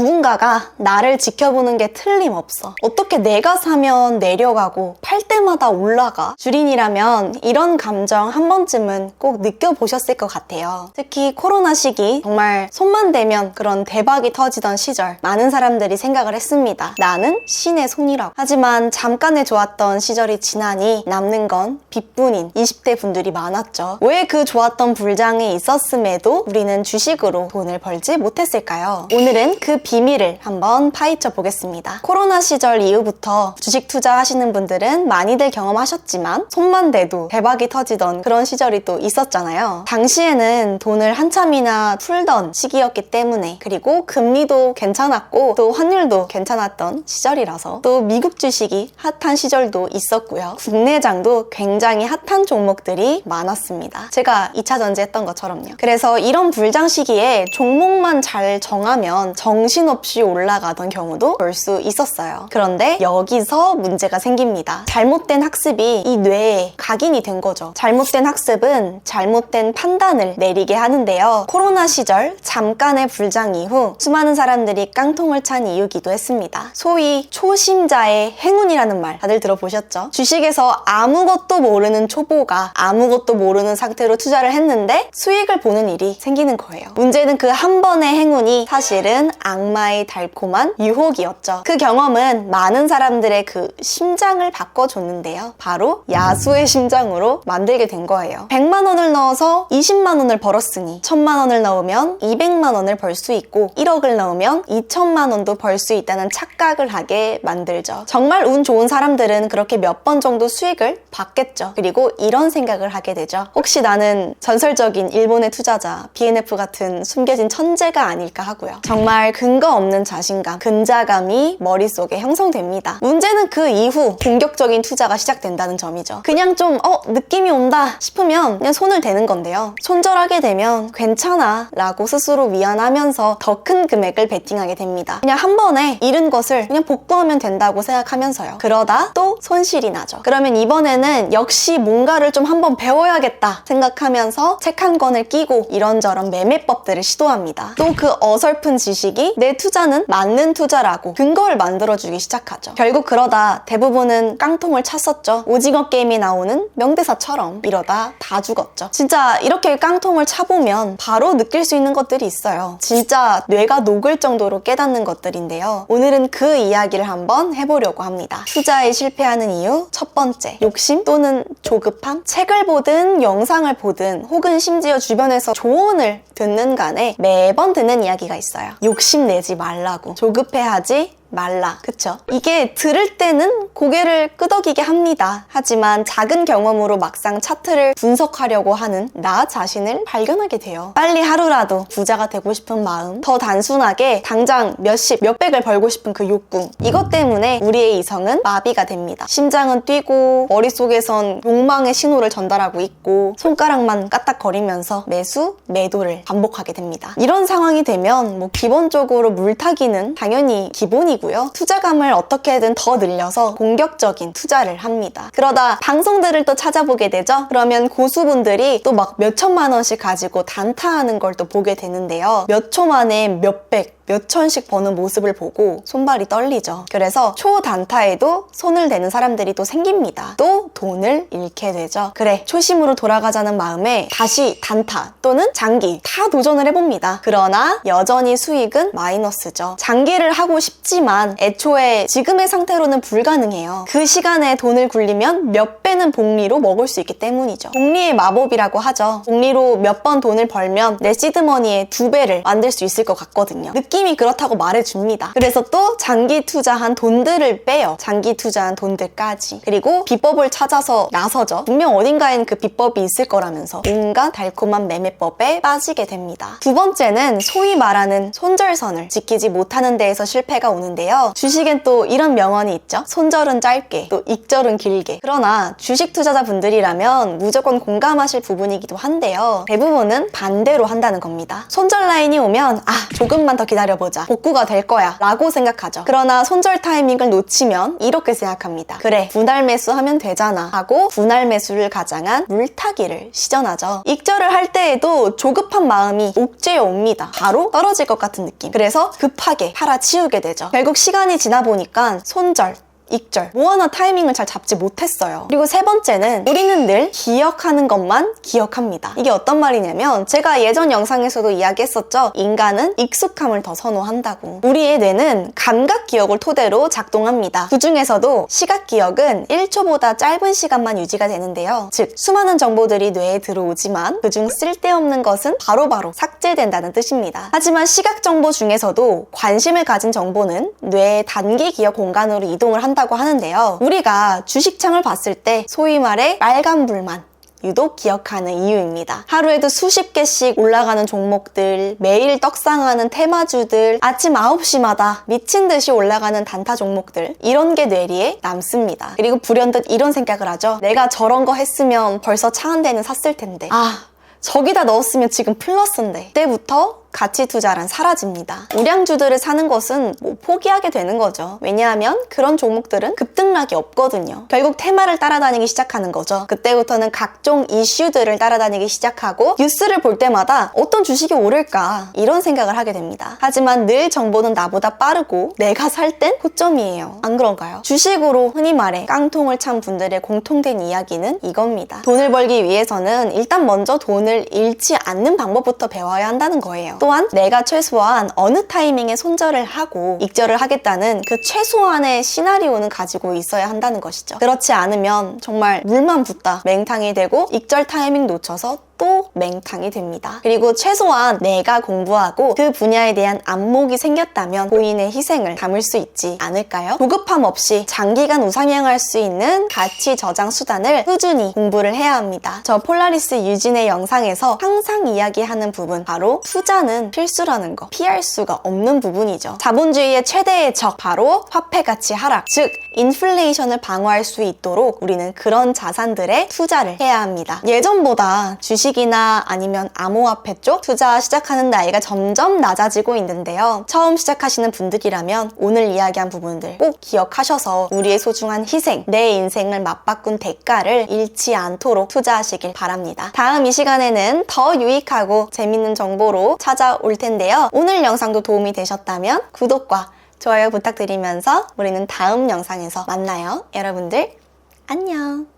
누군가가 나를 지켜보는 게 틀림없어. 어떻게 내가 사면 내려가고 팔 때마다 올라가? 주린이라면 이런 감정 한 번쯤은 꼭 느껴보셨을 것 같아요. 특히 코로나 시기 정말 손만 대면 그런 대박이 터지던 시절 많은 사람들이 생각을 했습니다. 나는 신의 손이라고. 하지만 잠깐의 좋았던 시절이 지나니 남는 건 빚뿐인 20대 분들이 많았죠. 왜 그 좋았던 불장이 있었음에도 우리는 주식으로 돈을 벌지 못했을까요? 오늘은 그 비밀을 한번 파헤쳐 보겠습니다. 코로나 시절 이후부터 주식 투자하시는 분들은 많이들 경험하셨지만 손만 대도 대박이 터지던 그런 시절이 또 있었잖아요. 당시에는 돈을 한참이나 풀던 시기였기 때문에, 그리고 금리도 괜찮았고 또 환율도 괜찮았던 시절이라서, 또 미국 주식이 핫한 시절도 있었고요. 국내장도 굉장히 핫한 종목들이 많았습니다. 제가 2차 전지 했던 것처럼요. 그래서 이런 불장 시기에 종목만 잘 정하면 정신없이 올라가던 경우도 볼 수 있었어요. 그런데 여기서 문제가 생깁니다. 잘못된 학습이 이 뇌에 각인이 된 거죠. 잘못된 학습은 잘못된 판단을 내리게 하는데요. 코로나 시절 잠깐의 불장 이후 수많은 사람들이 깡통을 찬 이유기도 했습니다. 소위 초심자의 행운이라는 말 다들 들어보셨죠? 주식에서 아무것도 모르는 초보가 아무것도 모르는 상태로 투자를 했는데 수익을 보는 일이 생기는 거예요. 문제는 그 한 번의 행운이 사실은 악마의 달콤한 유혹이었죠. 그 경험은 많은 사람들의 그 심장을 바꿔줬는데요. 바로 야수의 심장으로 만들게 된 거예요. 100만 원을 넣어서 20만 원을 벌었으니 1000만 원을 넣으면 200만 원을 벌 수 있고 1억을 넣으면 2천만 원도 벌 수 있다는 착각을 하게 만들죠. 정말 운 좋은 사람들은 그렇게 몇 번 정도 수익을 받겠죠. 그리고 이런 생각을 하게 되죠. 혹시 나는 전설적인 일본의 투자자 BNF 같은 숨겨진 천재가 아닐까 하고요. 정말 근거 없는 자신감, 근자감이 머릿속에 형성됩니다. 문제는 그 이후 공격적인 투자가 시작된다는 점이죠. 그냥 좀 느낌이 온다 싶으면 그냥 손을 대는 건데요. 손절하게 되면 괜찮아 라고 스스로 위안하면서 더 큰 금액을 베팅하게 됩니다. 그냥 한 번에 잃은 것을 그냥 복구하면 된다고 생각하면서요. 그러다 또 손실이 나죠. 그러면 이번에는 역시 뭔가를 좀 한번 배워야겠다 생각하면서 책 한 권을 끼고 이런저런 매매법들을 시도합니다. 또 그 어설픈 지식이 내 투자는 맞는 투자라고 근거를 만들어주기 시작하죠. 결국 그러다 대부분은 깡통을 찼었죠. 오징어 게임에 나오는 명대사처럼 이러다 다 죽었죠. 진짜 이렇게 깡통을 차보면 바로 느낄 수 있는 것들이 있어요. 진짜 뇌가 녹을 정도로 깨닫는 것들인데요. 오늘은 그 이야기를 한번 해보려고 합니다. 투자에 실패하는 이유 첫 번째, 욕심 또는 조급함? 책을 보든 영상을 보든 혹은 심지어 주변에서 조언을 듣는 간에 매번 듣는 이야기가 있어요. 욕심내지 말라고, 조급해하지 말라. 그쵸? 이게 들을 때는 고개를 끄덕이게 합니다. 하지만 작은 경험으로 막상 차트를 분석하려고 하는 나 자신을 발견하게 돼요. 빨리 하루라도 부자가 되고 싶은 마음, 더 단순하게 당장 몇십, 몇백을 벌고 싶은 그 욕구, 이것 때문에 우리의 이성은 마비가 됩니다. 심장은 뛰고 머릿속에선 욕망의 신호를 전달하고 있고 손가락만 까딱거리면서 매수, 매도를 반복하게 됩니다. 이런 상황이 되면 기본적으로 물타기는 당연히 기본이고 투자감을 어떻게든 더 늘려서 공격적인 투자를 합니다. 그러다 방송들을 또 찾아보게 되죠. 그러면 고수분들이 또 막 몇천만 원씩 가지고 단타하는 걸 또 보게 되는데요. 몇 초 만에 몇백, 몇천씩 버는 모습을 보고 손발이 떨리죠. 그래서 초단타에도 손을 대는 사람들이 또 생깁니다. 또 돈을 잃게 되죠. 그래, 초심으로 돌아가자는 마음에 다시 단타 또는 장기 다 도전을 해봅니다. 그러나 여전히 수익은 마이너스죠. 장기를 하고 싶지만 애초에 지금의 상태로는 불가능해요. 그 시간에 돈을 굴리면 몇 배는 복리로 먹을 수 있기 때문이죠. 복리의 마법이라고 하죠. 복리로 몇 번 돈을 벌면 내 시드머니의 2배를 만들 수 있을 것 같거든요. 느낌이 그렇다고 말해줍니다. 그래서 또 장기 투자한 돈들을 빼요. 장기 투자한 돈들까지. 그리고 비법을 찾아서 나서죠. 분명 어딘가엔 그 비법이 있을 거라면서 온갖 달콤한 매매법에 빠지게 됩니다. 두 번째는 소위 말하는 손절선을 지키지 못하는 데에서 실패가 오는데요. 주식엔 또 이런 명언이 있죠. 손절은 짧게, 또 익절은 길게. 그러나 주식 투자자분들이라면 무조건 공감하실 부분이기도 한데요. 대부분은 반대로 한다는 겁니다. 손절 라인이 오면 조금만 더 기다려 기다려보자. 복구가 될 거야. 라고 생각하죠. 그러나 손절 타이밍을 놓치면 이렇게 생각합니다. 그래, 분할 매수하면 되잖아. 하고 분할 매수를 가장한 물타기를 시전하죠. 익절을 할 때에도 조급한 마음이 옥죄어 옵니다. 바로 떨어질 것 같은 느낌. 그래서 급하게 팔아치우게 되죠. 결국 시간이 지나 보니까 손절, 익절, 뭐 하나 타이밍을 잘 잡지 못했어요. 그리고 세 번째는 우리는 늘 기억하는 것만 기억합니다. 이게 어떤 말이냐면 제가 예전 영상에서도 이야기했었죠. 인간은 익숙함을 더 선호한다고. 우리의 뇌는 감각 기억을 토대로 작동합니다. 그 중에서도 시각 기억은 1초보다 짧은 시간만 유지가 되는데요. 즉 수많은 정보들이 뇌에 들어오지만 그중 쓸데없는 것은 바로바로 삭제된다는 뜻입니다. 하지만 시각 정보 중에서도 관심을 가진 정보는 뇌의 단기 기억 공간으로 이동을 한다고 하는데요. 우리가 주식창을 봤을 때 소위 말해 빨간불만 유독 기억하는 이유입니다. 하루에도 수십 개씩 올라가는 종목들, 매일 떡상하는 테마주들, 아침 9시마다 미친 듯이 올라가는 단타 종목들, 이런 게 뇌리에 남습니다. 그리고 불현듯 이런 생각을 하죠. 내가 저런 거 했으면 벌써 차 한 대는 샀을 텐데. 저기다 넣었으면 지금 플러스인데. 그때부터 가치 투자란 사라집니다. 우량주들을 사는 것은 포기하게 되는 거죠. 왜냐하면 그런 종목들은 급등락이 없거든요. 결국 테마를 따라다니기 시작하는 거죠. 그때부터는 각종 이슈들을 따라다니기 시작하고 뉴스를 볼 때마다 어떤 주식이 오를까 이런 생각을 하게 됩니다. 하지만 늘 정보는 나보다 빠르고 내가 살 땐 고점이에요. 안 그런가요? 주식으로 흔히 말해 깡통을 찬 분들의 공통된 이야기는 이겁니다. 돈을 벌기 위해서는 일단 먼저 돈을 잃지 않는 방법부터 배워야 한다는 거예요. 또한 내가 최소한 어느 타이밍에 손절을 하고 익절을 하겠다는 그 최소한의 시나리오는 가지고 있어야 한다는 것이죠. 그렇지 않으면 정말 물만 붓다 맹탕이 되고 익절 타이밍 놓쳐서 또 맹탕이 됩니다. 그리고 최소한 내가 공부하고 그 분야에 대한 안목이 생겼다면 본인의 희생을 담을 수 있지 않을까요? 조급함 없이 장기간 우상향할 수 있는 가치 저장 수단을 꾸준히 공부를 해야 합니다. 저 폴라리스 유진의 영상에서 항상 이야기하는 부분, 바로 투자는 필수라는 거, 피할 수가 없는 부분이죠. 자본주의의 최대의 적, 바로 화폐 가치 하락, 즉 인플레이션을 방어할 수 있도록 우리는 그런 자산들에 투자를 해야 합니다. 예전보다 주식이나 아니면 암호화폐 쪽 투자 시작하는 나이가 점점 낮아지고 있는데요. 처음 시작하시는 분들이라면 오늘 이야기한 부분들 꼭 기억하셔서 우리의 소중한 희생, 내 인생을 맞바꾼 대가를 잃지 않도록 투자하시길 바랍니다. 다음 이 시간에는 더 유익하고 재밌는 정보로 찾아올 텐데요. 오늘 영상도 도움이 되셨다면 구독과 좋아요 부탁드리면서 우리는 다음 영상에서 만나요. 여러분들 안녕.